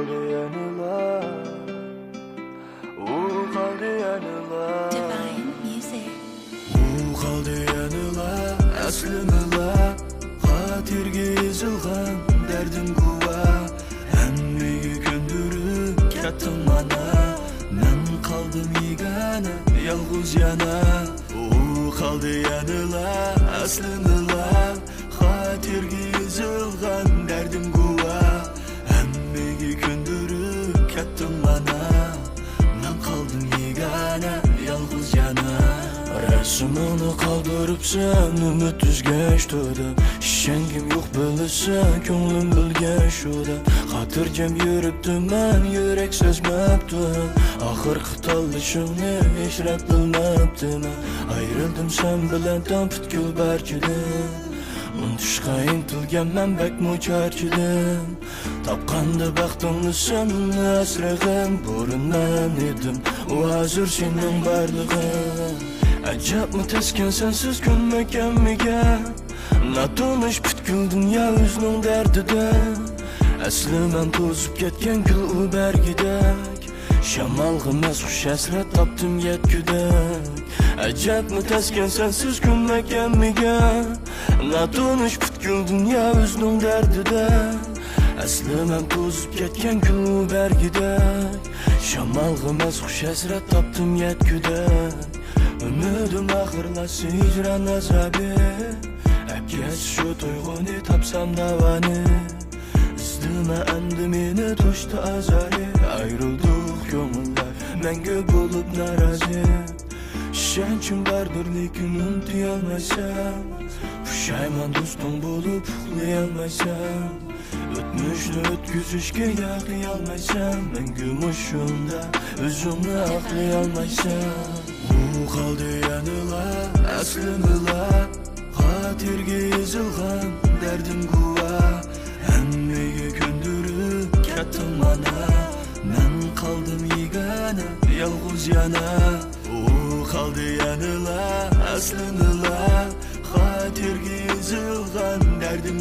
kaldı yanıla, kaldı yanıla. Divine music. Kaldı yanıla, aslımıla, xatirge yazılgan derdim kuva. Hemmeyi köndürüp kettin bana, men kaldım yegana, yalğız yana. Kaldı yanıla, aslımıla, xatirge yazılgan derdim kuva. Hemmeyi köndürüp kettin bana, men kaldım yegana, yalğız yana. Resmini kaldırıpsan ümit üzgeç tuda. İşengim yok bilirsen ko'nglim bilgan shuda. Xotirjam yuribdim men yurek sezmabdi. Oxirgi tanlashingni hechrab bilmabdiman. Ayrildim sen bilan tam butkul barchidan. Unutishga intilgan men bakmo charchidim. Topganda baxtimni sen asrag'im. Burun men edim, u hozir sening barlig'ing. Acabmi taskin sensiz kunmaganmiga. Notanish butkul dunyo o'zining dardida. Asli men to'zib ketgan gul u bargidek. Shamolg'imas xush hasrat topdim yetgudak. Acabmi taskin sensiz kunmaganmiga. Notanish butkul dunyo o'zining dardida. Asli men to'zib ketgan gul u bargidek. Shamolg'imas xush hasrat topdim yetgudak. Ümidim axırlası hicran azabi. Әпкес şu tuyg'uni topsam davani. Izdima endi meni to'shdi azali. Ayrildik ko'ngillar menga bo'lib norozi. Ishonchim bardir lekin unutolmaysan. Pushaymon do'stim bo'lib uxlayolmaysan. O'tmishni o'tkazishga yaqlayolmaysan. Menga mushunda o'zimni aqlayolmaysan. Kaldı yanıla, aslımıla, xatirge yazılgan derdim kuva. Hemmeyi köndürüp kettin bana, men kaldım yegana, yalğız yana. Kaldı yanıla, aslımıla, xatirge yazılgan derdim